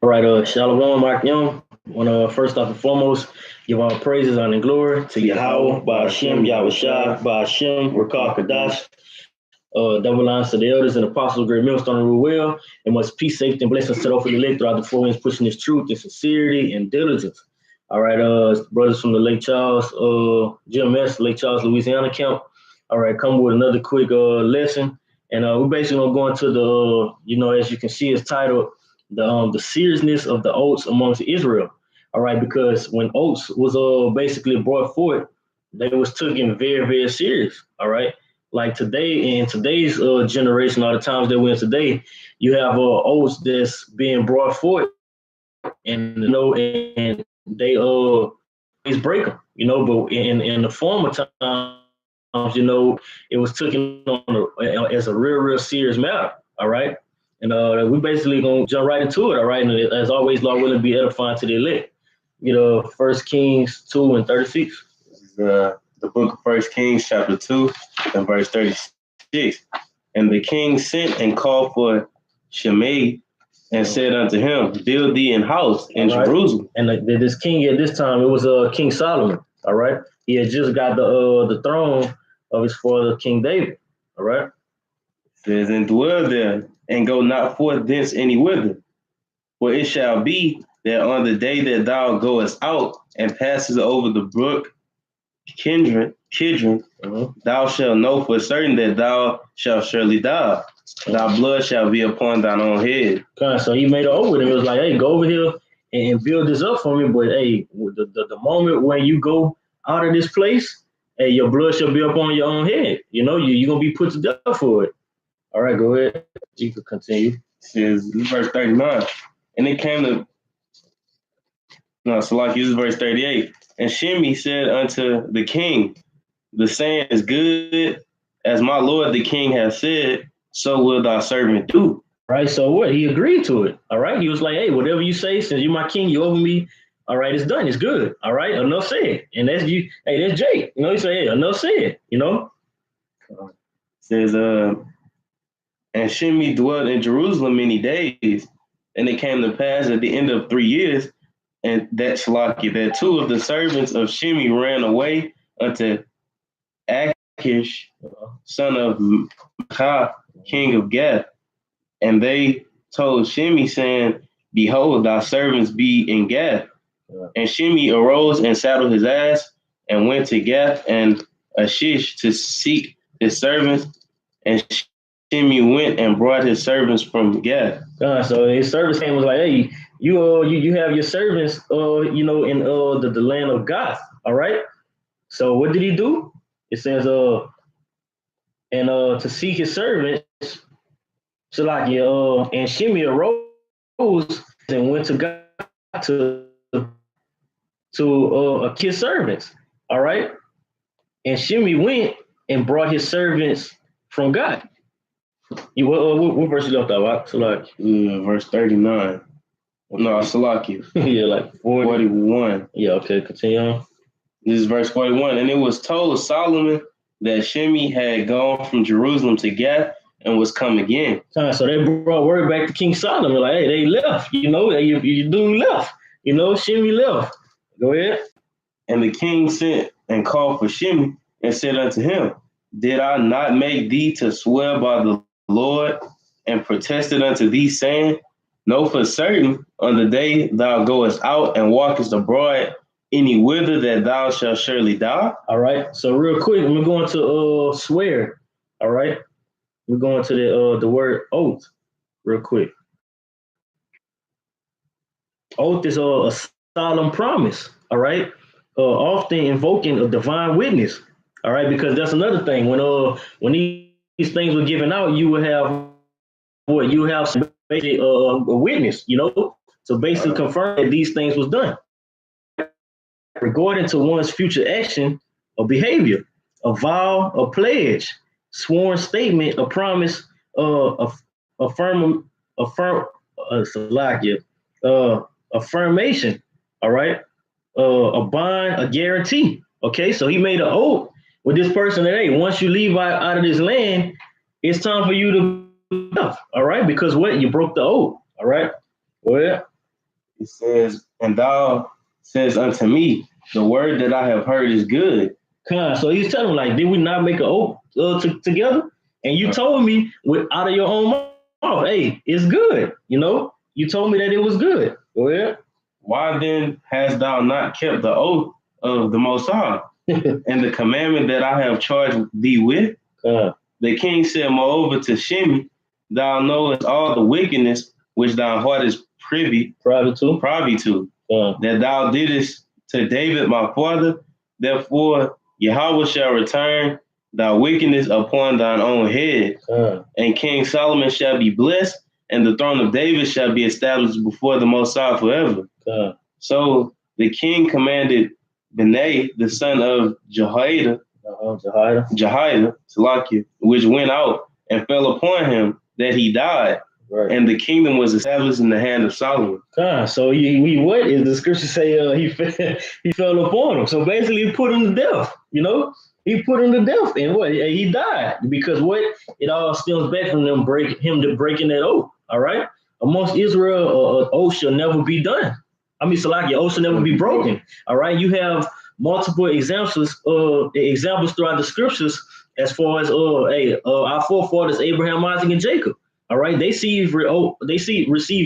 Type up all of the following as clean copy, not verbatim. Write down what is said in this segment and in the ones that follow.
All right, Shalom, Mark Young. Want to first off and foremost give all praises, honor, and glory to Yahweh, Ba'ashem, Yahushua, Ba'ashem, Rakah Kadash. Double lines to the elders and apostles, great millstone rule well, and much peace, safety, and blessings set over the elect throughout the four winds, pushing this truth and sincerity and diligence. All right, brothers from the Lake Charles, GMS, Lake Charles, Louisiana camp. All right, come with another quick lesson. And we're basically going to go into the, as you can see, it's titled the seriousness of the oaths amongst Israel. All right, because when oaths was basically brought forth, they was taken very, very serious. All right, like today in today's generation, all the times that we're in today, you have oaths that's being brought forth, and and they always break them. But in the former times, it was taken on as a real serious matter. All right. And we basically gonna jump right into it, all right? And as always, Lord willing, be edifying to the elect. First Kings 2:36. This is the book of First Kings, chapter 2, and verse 36. And the king sent and called for Shimei and said unto him, build thee an house in Jerusalem. And this king at this time, it was King Solomon, all right? He had just got the throne of his father, King David, all right? It says, and dwell there, and go not forth thence any whither. For it shall be that on the day that thou goest out and passes over the brook Kidron, thou shalt know for certain that thou shalt surely die. Thy blood shall be upon thine own head. Okay, so he made an oath with him. It was like, hey, go over here and build this up for me. But hey, the moment when you go out of this place, hey, your blood shall be upon your own head. You're going to be put to death for it. All right, go ahead. You can continue. It says, verse 39. And it came to, so like this is verse 38. And Shimei said unto the king, the saying is good, as my lord the king has said, so will thy servant do. Right, so what? He agreed to it. All right, he was like, hey, whatever you say, since you're my king, you over me. All right, it's done. It's good. All right, enough said. And that's you. Hey, that's Jake. He said, hey, enough said. It says, and Shimei dwelt in Jerusalem many days, and it came to pass at the end of 3 years, and that two of the servants of Shimei ran away unto Achish, son of Maacah, king of Gath, and they told Shimei, saying, behold, thy servants be in Gath. And Shimei arose and saddled his ass and went to Gath and Achish to seek his servants, and Shimei went and brought his servants from Gath. So his servants came and was like, hey, you have your servants, in the land of Gath. All right. So what did he do? It says, to seek his servants, and Shimei arose and went to God to his servants. All right. And Shimei went and brought his servants from God. What verse you left out? Verse 39. No, Salaki. Yeah, like 41. Yeah, okay, continue on. This is verse 41. And it was told Solomon that Shimei had gone from Jerusalem to Gath and was come again. So they brought word back to King Solomon, like, hey, they left, you dude left, Shimei left. Go ahead. And the king sent and called for Shimei and said unto him, did I not make thee to swear by the Lord and protested unto thee, saying, know for certain on the day thou goest out and walkest abroad any whither that thou shalt surely die. All right. So real quick, we're going to swear. All right. We're going to the word oath real quick. Oath is a solemn promise. All right. Often invoking a divine witness. All right, because that's another thing. When these things were given out, you would have what you have basically a witness, to basically confirm that these things was done regarding to one's future action or behavior, a vow, a pledge, sworn statement, a promise, affirmation. All right, a bond, a guarantee. Okay, so he made an oath with this person that, hey, once you leave out of this land, it's time for you to leave. All right, because what? You broke the oath. All right. Well, It says, and thou says unto me, the word that I have heard is good. So he's telling him, like, did we not make an oath together? And you told me out of your own mouth, hey, it's good. You told me that it was good. Go ahead. Why then hast thou not kept the oath of the Most High and the commandment that I have charged thee with? The king said, moreover, to Shimei, thou knowest all the wickedness which thy heart is privy to, that thou didst to David my father. Therefore, Yahweh shall return thy wickedness upon thine own head, and King Solomon shall be blessed, and the throne of David shall be established before the Most High forever. So the king commanded Benai, the son of Jehoiada, Salakia, which went out and fell upon him, that he died. Right. And the kingdom was established in the hand of Solomon. So what is the scripture say? He fell upon him. So basically, he put him to death. He put him to death, and what? He died because what? It all stems back from him breaking that oath. All right, amongst Israel, oath shall never be done. Salaki, oath shall never be broken. All right, you have multiple examples throughout the scriptures as far as our forefathers Abraham, Isaac, and Jacob. All right, they receive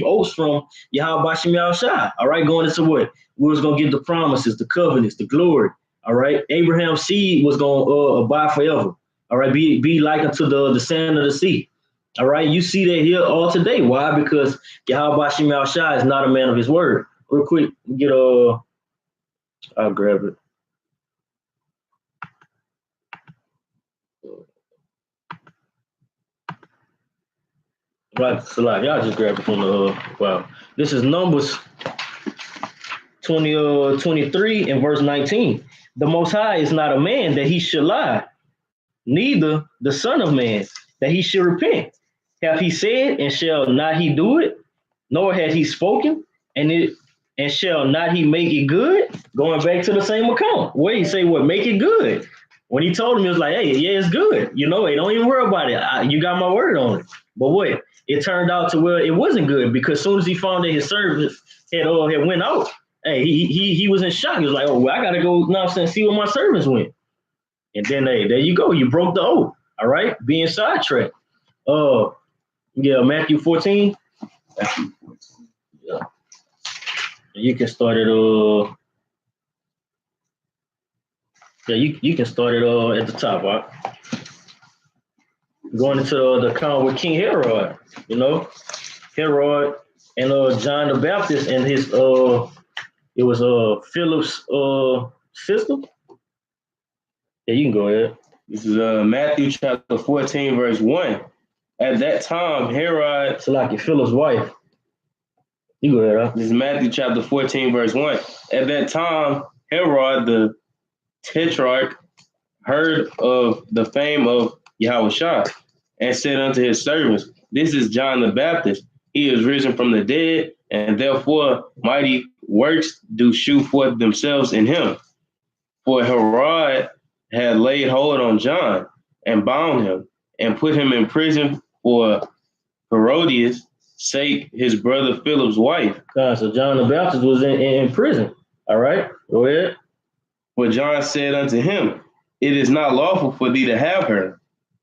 oaths from Yahweh Bashim Yahushua. All right, going into what? We was gonna get the promises, the covenants, the glory. All right, Abraham's seed was gonna abide forever. All right, be like unto the sand of the sea. All right, you see that here all today. Why? Because Yahweh Bashim Yahushua is not a man of his word. Real quick, I'll grab it. Right, so like y'all just grab it from the wow. This is Numbers 23 and verse 19. The Most High is not a man that he should lie, neither the Son of Man that he should repent. Have he said, and shall not he do it? Nor had he spoken, and shall not he make it good? Going back to the same account. Where he say what? Make it good. When he told him, he was like, hey, yeah, it's good. Hey, don't even worry about it. You got my word on it. But what? It turned out to where it wasn't good, because as soon as he found that his servant had went out, hey, he was in shock. He was like, oh, well, I got to go now and see where my servants went. And then, hey, there you go. You broke the oath. All right? Being sidetracked. Matthew 14. Matthew 14. Yeah. You can start it. You can start it at the top, right? Going into the account with King Herod, Herod and John the Baptist and his it was Philip's sister. Yeah, you can go ahead. This is Matthew chapter 14, verse 1. At that time, Herod. It's like Philip's wife. You go ahead, huh? This is Matthew chapter 14, verse 1. At that time, Herod the Tetrarch heard of the fame of Yahushua and said unto his servants, this is John the Baptist. He is risen from the dead, and therefore mighty works do shew forth themselves in him. For Herod had laid hold on John and bound him and put him in prison for Herodias' sake, his brother Philip's wife. So John the Baptist was in prison. All right, go ahead. For John said unto him, it is not lawful for thee to have her.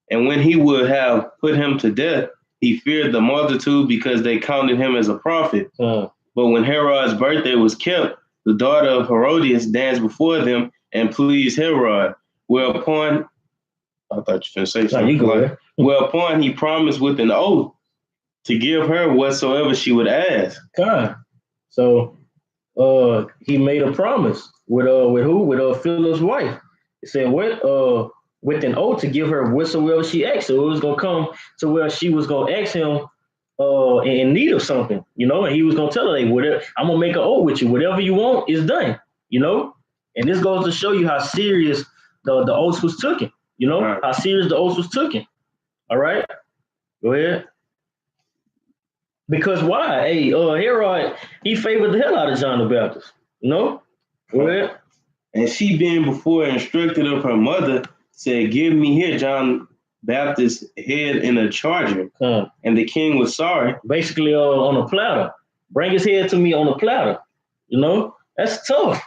And when he would have put him to death, he feared the multitude because they counted him as a prophet. But when Herod's birthday was kept, the daughter of Herodias danced before them and pleased Herod. Whereupon, I thought you were going to say something. Whereupon he promised with an oath to give her whatsoever she would ask. So he made a promise with who? With Philip's wife. He said what? With an oath to give her whatsoever she asked. So it was gonna come to where she was gonna ask him in need of something, and he was gonna tell her, hey, whatever, I'm gonna make an oath with you. Whatever you want is done, And this goes to show you how serious the oath was taken. How serious the oath was taken. All right, go ahead. Because why? Hey, Herod, he favored the hell out of John the Baptist. Go ahead. And she, being before instructed of her mother, said, give me here John Baptist's head in a charger. And the king was sorry. Basically on a platter. Bring his head to me on a platter. You know, that's tough.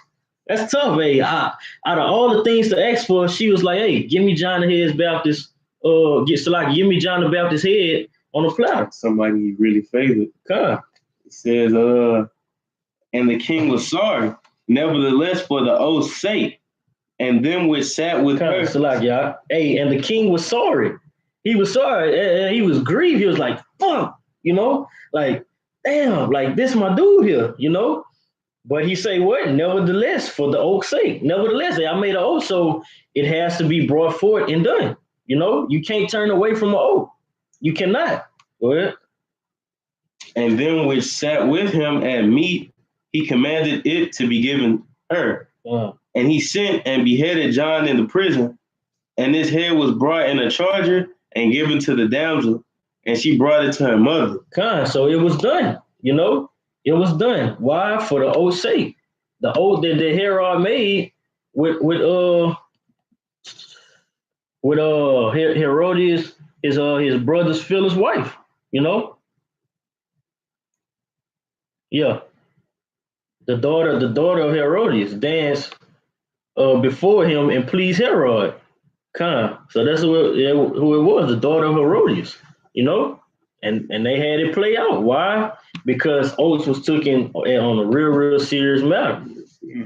That's tough, hey. Out of all the things to ask for, she was like, hey, give me John the Head's Baptist, give me John the Baptist head on a platter. Somebody he really favored. God. It says, and the king was sorry, nevertheless, for the oath's sake, and them which sat with her. Y'all. Hey, and the king was sorry. He was sorry. He was grieved. He was like, fuck, you know, like, damn, like this my dude here, you know. But he say what? Nevertheless, for the oath's sake. Nevertheless, I made an oath, so it has to be brought forth and done. You know, you can't turn away from an oath. You cannot. Go ahead. And them which sat with him at meat, he commanded it to be given her. And he sent and beheaded John in the prison, and his head was brought in a charger and given to the damsel, and she brought it to her mother. So it was done, you know, it was done. Why? For the oath's sake. The oath that the Herod made with Herodias, his brother's Philip's wife, you know. Yeah. The daughter of Herodias danced before him and pleased Herod. So that's who it was, the daughter of Herodias, you know? And they had it play out. Why? Because oaths was taken on a real serious matter.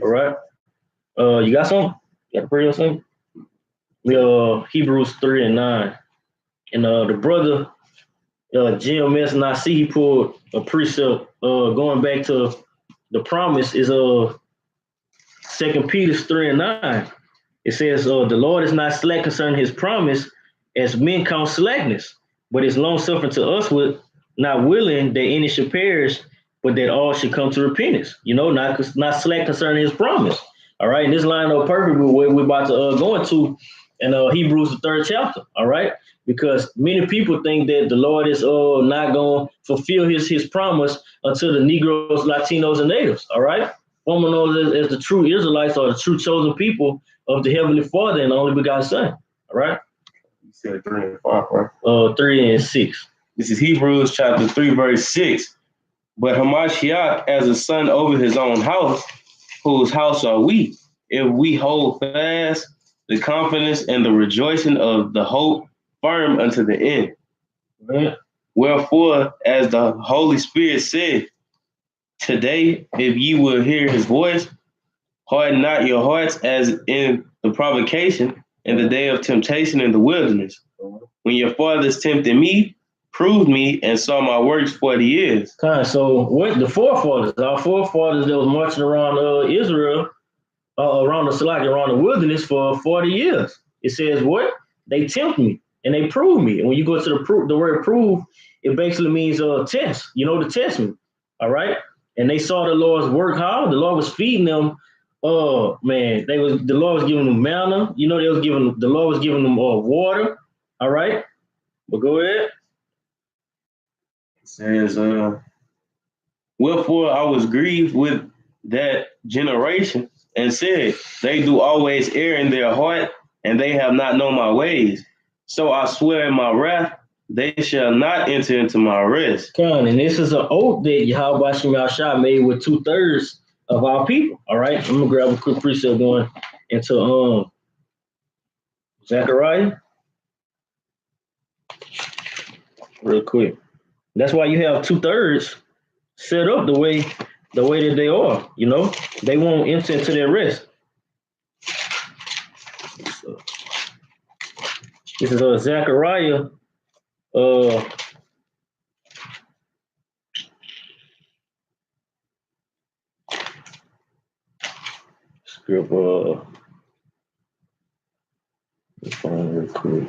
All right. You got something? You got a prayer or something? Hebrews 3 and 9. And the brother Jim S. Nasi, he pulled a precept going back to the promise is 2 Peter 3 and 9. It says, the Lord is not slack concerning his promise, as men count slackness, but is long suffering to us, with not willing that any should perish, but that all should come to repentance. You know, not slack concerning his promise. All right, and this line up perfect with what we're about to go into in Hebrews the 3rd chapter. All right, because many people think that the Lord is not going to fulfill his promise until the Negroes, Latinos, and natives. All right, woman knows as the true Israelites or the true chosen people of the Heavenly Father and the only begotten Son. All right. You said 3 and 5, right? 3 and 6. This is Hebrews chapter 3, verse 6. But Hamashiach as a son over his own house, whose house are we, if we hold fast the confidence and the rejoicing of the hope firm unto the end. Right. Wherefore, as the Holy Spirit said, today, if ye will hear his voice, harden not your hearts as in the provocation in the day of temptation in the wilderness, when your fathers tempted me, proved me, and saw my works 40 years. So what the forefathers, our forefathers that was marching around Israel, around the wilderness for 40 years. It says what? They tempt me and they prove me. And when you go to the word prove, it basically means test, you know, to test me. All right. And they saw the Lord's work how the Lord was feeding them. Oh man, the Lord was giving them manna. You know, the Lord was giving them water. All right. But go ahead. It says, wherefore I was grieved with that generation and said, they do always err in their heart, and they have not known my ways. So I swear in my wrath, they shall not enter into my rest. And this is an oath that Yahweh Shem Yahshua made with 2/3 of our people. All right, I'm gonna grab a quick precept going into Zechariah real quick. That's why you have 2/3 set up the way that they are. You know, they won't enter into their rest. So, this is Zechariah. Script. Let's find it real quick.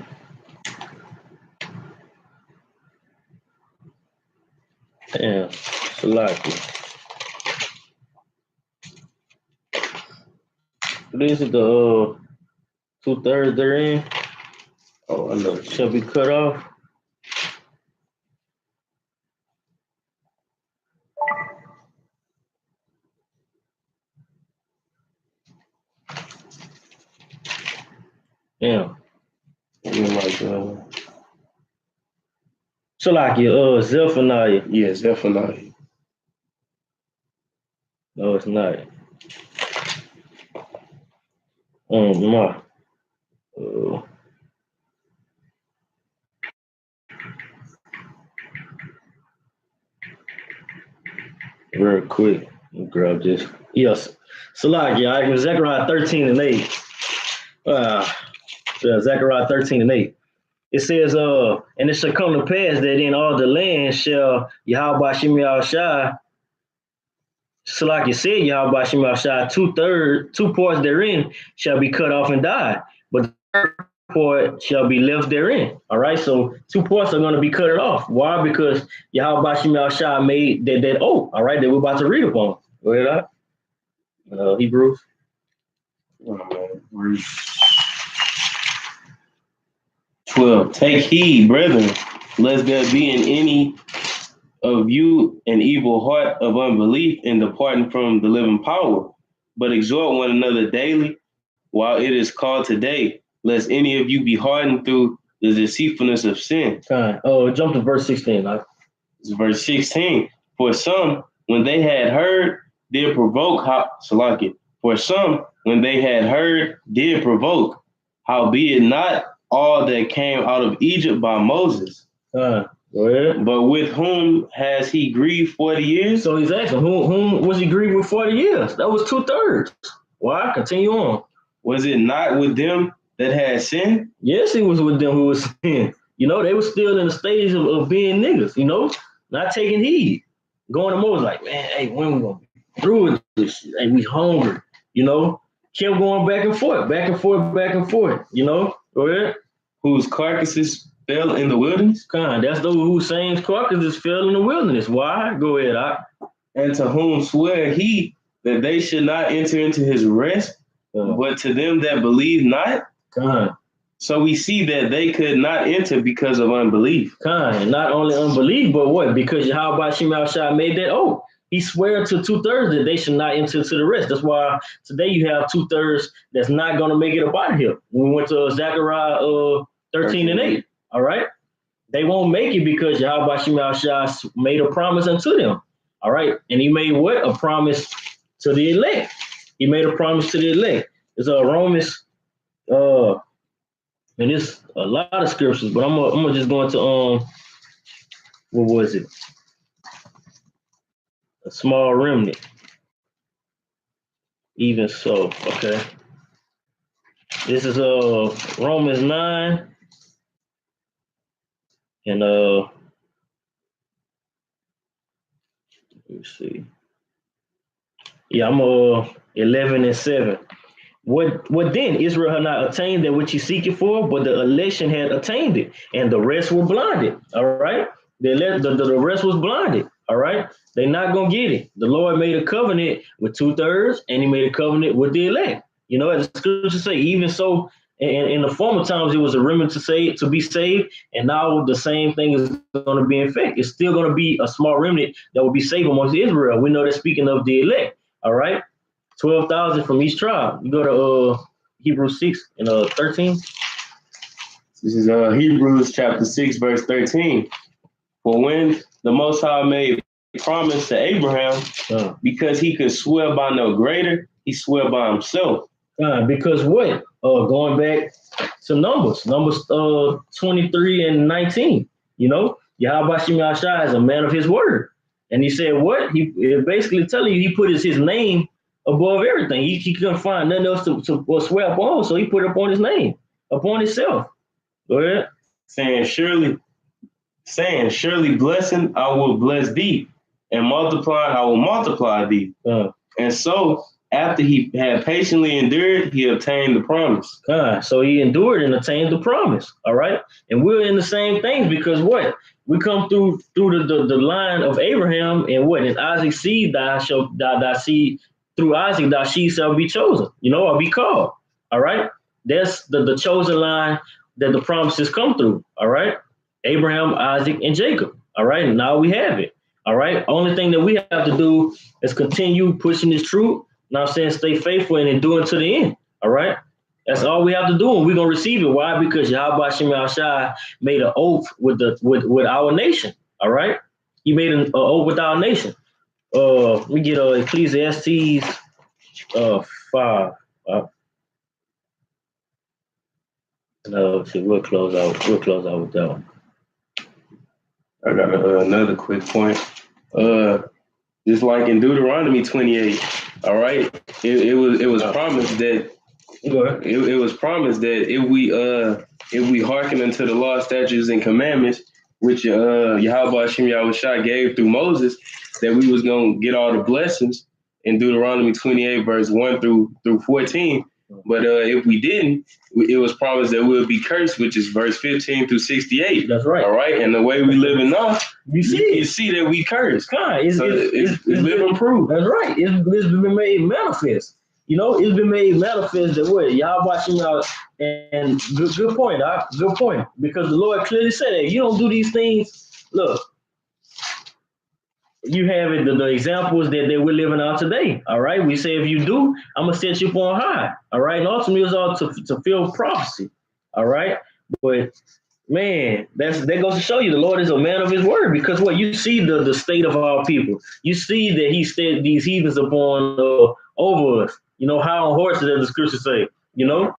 Damn, Salaki. This is the 2/3 they're in. Oh, I know. Shall be cut off. Yeah. Like, Salaki, Zephaniah. yeah, Zephaniah. No, it's not. My. Uh, real quick. Grab this. Yes. Salakia, Zechariah 13 and 8. Zechariah 13 and 8. It says, and it shall come to pass that in all the land shall Yahweh Shem Shai, Salaki said Yahweh Shem Shai, two parts therein shall be cut off and die, but the third part shall be left therein. All right, so two parts are going to be cut off. Why? Because Yahweh Shem Shai made that oath, all right, that we're about to read upon. Go ahead, Hebrews. Oh, man. Verse 12. Take heed, brethren, lest there be in any of you an evil heart of unbelief in departing from the living power, but exhort one another daily while it is called today, lest any of you be hardened through the deceitfulness of sin. Fine. Oh, jump to verse 16. It's verse 16. For some, when they had heard, did provoke, for some, when they had heard, did provoke, howbeit not all that came out of Egypt by Moses. Go ahead. But with whom has he grieved 40 years? So he's asking, whom was he grieved with 40 years? That was 2/3. Why? Continue on. Was it not with them that had sinned? Yes, he was with them who was sin. You know, they were still in the stage of being niggas, you know, not taking heed. Going to Moses like, man, hey, when we going to be through with this shit? Hey, we hungry, you know? Kept going back and forth, you know? Go ahead. Whose carcasses fell in the wilderness? That's those whose same carcasses fell in the wilderness. Why? Go ahead, And to whom sware he that they should not enter into his rest, but to them that believe not? So we see that they could not enter because of unbelief. Not only unbelief, but what? Because Yahweh Shem Shai made that oath. He swore to 2/3 that they should not enter to the rest. That's why today you have 2/3 that's not going to make it up out of here. When we went to Zechariah 13 and 8, all right? They won't make it because Yahweh Shem Shai made a promise unto them, all right? And he made what? A promise to the elect. He made a promise to the elect. It's Romans, and it's a lot of scriptures, but I'm gonna just go into what was it? A small remnant. Even so, okay. This is Romans 9 and let me see. Yeah, I'm 11 and 7. What then? Israel had not attained that which he seeketh for, but the election had attained it, and the rest were blinded. All right, the rest was blinded. All right, they not gonna get it. The Lord made a covenant with 2/3, and He made a covenant with the elect. You know, as the scriptures say, even so, in the former times it was a remnant to be saved, and now the same thing is going to be in effect. It's still going to be a small remnant that will be saved amongst Israel. We know that speaking of the elect. All right. 12,000 from each tribe. You go to Hebrews 6 and 13. This is Hebrews chapter 6, verse 13. For when the Most High made a promise to Abraham, because he could swear by no greater, he swore by himself. Because what? Going back to Numbers 23 and 19. You know, Yahweh Shem Shai is a man of his word. And he said what? He basically telling you he put his name above everything. He couldn't find nothing else to swear upon, so he put it upon his name, upon himself. Go ahead. Saying, surely blessing, I will bless thee, and multiplying, I will multiply thee. And so, after he had patiently endured, he obtained the promise. So he endured and attained the promise. All right. And we're in the same things because what? We come through the line of Abraham, and what? In Isaac's seed, thy seed, through Isaac, thy seed shall be chosen, you know, or be called. All right. That's the chosen line that the promises come through. All right. Abraham, Isaac, and Jacob. All right. And now we have it. All right. Only thing that we have to do is continue pushing this truth. Now I'm saying stay faithful and endure to the end. All right. That's all we have to do, and we're gonna receive it. Why? Because Yahweh Shem Shai made an oath with our nation. All right. He made an oath with our nation. We get Ecclesiastes 5. No, see, we'll close out. We'll close out with that one. I got another quick point. Just like in Deuteronomy 28, all right, it was promised that it was promised that if we hearken unto the law, statutes, and commandments, which Yahweh Hashem Yahushua gave through Moses, that we was gonna get all the blessings in Deuteronomy 28, verse 1 through 14. But if we didn't, it was promised that we'll be cursed, which is verse 15 through 68. That's right. All right, and the way we living now, you see that we cursed. It's living proof. That's right. It's been made manifest. You know, it's been made manifest that way. Y'all watching out, and good point, Doc. Good point. Because the Lord clearly said that if you don't do these things, look, you have it, the examples that we're living out today. All right. We say if you do, I'm gonna set you up on high. All right. And ultimately it's all to fulfill prophecy. All right. But man, that goes to show you the Lord is a man of his word, because what you see the state of our people. You see that he set these heathens upon over us. You know, how on horses, as the scriptures say, you know.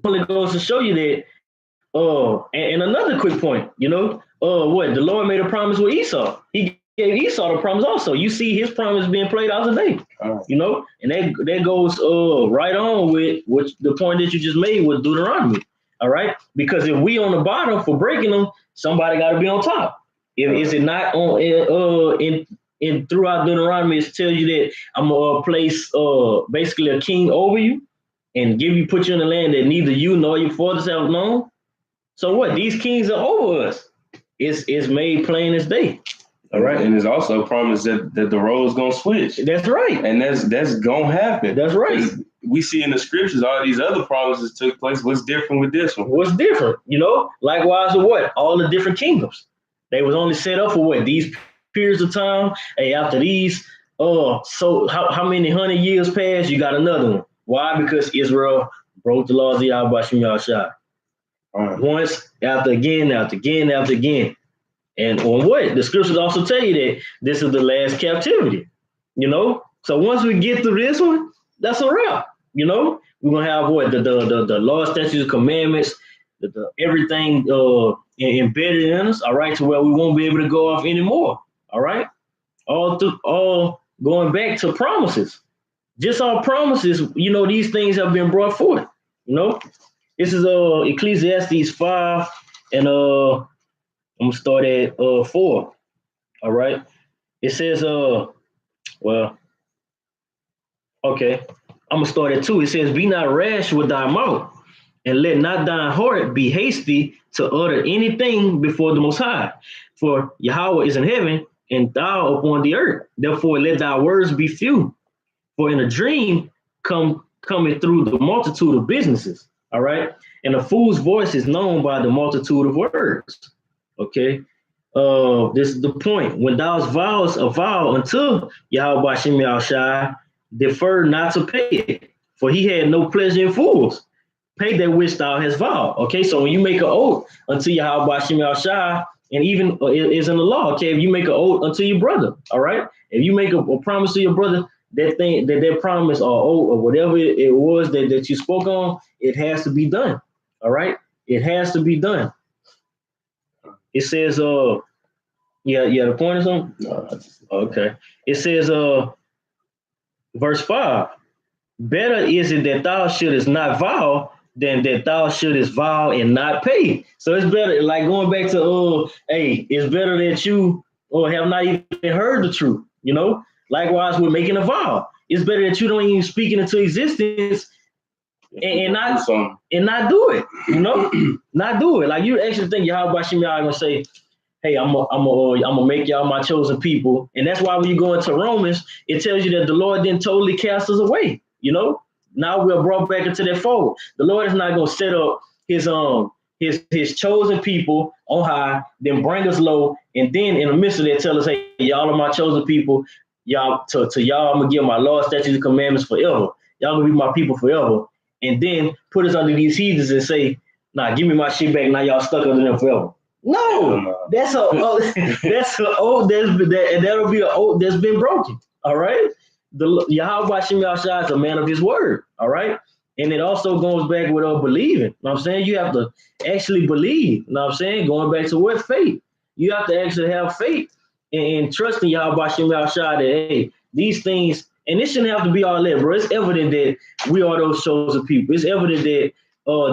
It goes to show you that. And another quick point, you know, what the Lord made a promise with Esau. He gave Esau the promise also. You see his promise being played out today, you know, and that goes right on with the point that you just made with Deuteronomy. All right, because if we on the bottom for breaking them, somebody got to be on top. Is it not on in throughout Deuteronomy? It tells you that I'm gonna place basically a king over you and put you in the land that neither you nor your fathers have known. So what? These kings are over us. It's made plain as day. All right. And it's also promised that the role's gonna switch. That's right. And that's gonna happen. That's right. We see in the scriptures all these other promises took place. What's different with this one? What's different? You know, likewise with what? All the different kingdoms. They was only set up for what? These periods of time. Hey, after these, so how many 100 years passed? You got another one. Why? Because Israel broke the laws of Yahweh Shem Yahushua. Once, after again. And on what? The scriptures also tell you that this is the last captivity, you know? So once we get through this one, that's a wrap, you know? We're going to have what? The law, statutes, commandments, the everything embedded in us, all right, to where we won't be able to go off anymore, all right? All going back to promises. Just our promises, you know, these things have been brought forth, you know? This is Ecclesiastes 5, and I'm gonna start at 4. All right. It says, well, okay. I'm gonna start at 2. It says, "Be not rash with thy mouth, and let not thine heart be hasty to utter anything before the Most High. For Yahweh is in heaven, and thou upon the earth. Therefore, let thy words be few. For in a dream cometh through the multitude of businesses." All right. And a fool's voice is known by the multitude of words. Okay. This is the point. When thou vows a vow unto Yahweh Shem Yahushua, defer not to pay it, for he had no pleasure in fools. Pay that which thou hast vowed. Okay. So when you make an oath unto Yahweh Shem Yahushua, and even it is in the law. Okay. If you make an oath unto your brother, all right. If you make a promise to your brother, that promise or oath or whatever it was that you spoke on, it has to be done. All right, it has to be done. It says, the point is on. Okay, it says, verse 5. Better is it that thou shouldest not vow than that thou shouldest vow and not pay. So it's better, like going back to, hey, it's better that you have not even heard the truth, you know? Likewise, we're making a vow. It's better that you don't even speak it into existence and not do it, you know? Not do it. Like you actually think Yahweh Shem Yah gonna say, hey, I'm gonna make y'all my chosen people. And that's why when you go into Romans, it tells you that the Lord didn't totally cast us away, you know? Now we're brought back into that fold. The Lord is not gonna set up his chosen people on high, then bring us low, and then in the midst of that tell us, hey, y'all are my chosen people. Y'all to y'all, I'm gonna give my law, statutes, and commandments forever. Y'all gonna be my people forever, and then put us under these heathens and say, "Nah, give me my shit back." Now y'all stuck under them forever. No, that's that'll be an oath that's been broken. All right. The Yahweh Shem Yahshua is a man of his word. All right. And it also goes back with believing. You know what I'm saying? You have to actually believe. You know what I'm saying? Going back to what faith. You have to actually have faith and trust in Yahweh Shem Yahshua that hey, these things, and this shouldn't have to be all that, bro. It's evident that we are those chosen people. It's evident that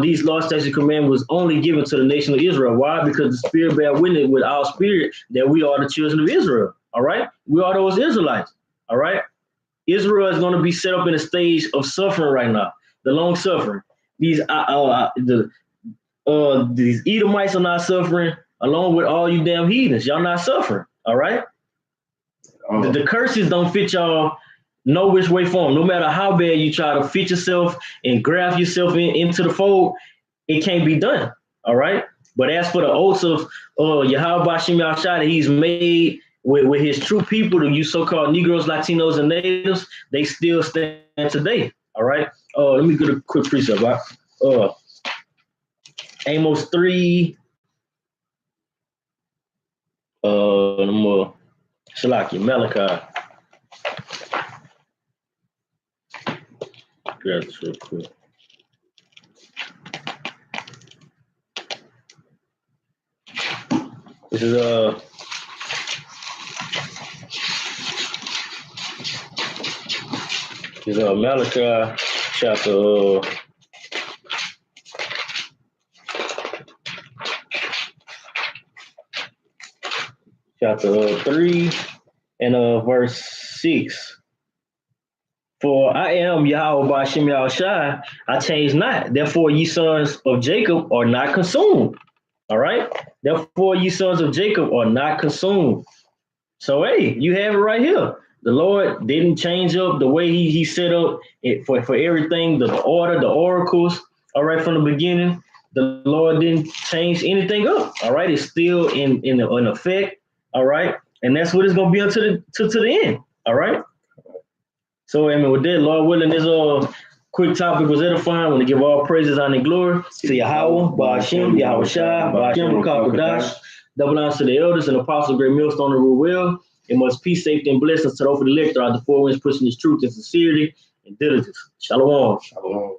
these law, statutes, commandments was only given to the nation of Israel. Why? Because the Spirit bear witness with our spirit that we are the children of Israel. All right, we are those Israelites. All right, Israel is going to be set up in a stage of suffering right now, the long suffering. These these Edomites are not suffering, along with all you damn heathens. Y'all not suffering. All right, the curses don't fit y'all no which way form. No matter how bad you try to fit yourself and graft yourself into the fold, it can't be done. All right. But as for the oaths of Yahweh Shem Yahshua that he's made with his true people, you so-called Negroes, Latinos, and natives, they still stand today. All right. Let me get a quick precept. Right? Amos 3. Shalaki, Malachi. Grab this real quick. This is Malachi chapter chapter 3 and verse 6. For I am Yahweh by Shem Yahushai, I change not. Therefore, ye sons of Jacob are not consumed. All right. Therefore, ye sons of Jacob are not consumed. So, hey, you have it right here. The Lord didn't change up the way he set up it for everything, the order, the oracles. All right, from the beginning, the Lord didn't change anything up. All right, it's still in effect. All right, and that's what it's gonna be until to the end. All right. So, I mean, with that, Lord willing, this quick topic was edifying. I want to give all praises, honor, and glory to Yahweh, Ba'ashem, Yahweh Shai, Ba'ashem, Rakakadash, double honors to the elders and apostles, great millstone and rule well. It must peace, safety, and blessings to the elect throughout the four winds, pushing this truth and sincerity and diligence. Shalom. Shalom.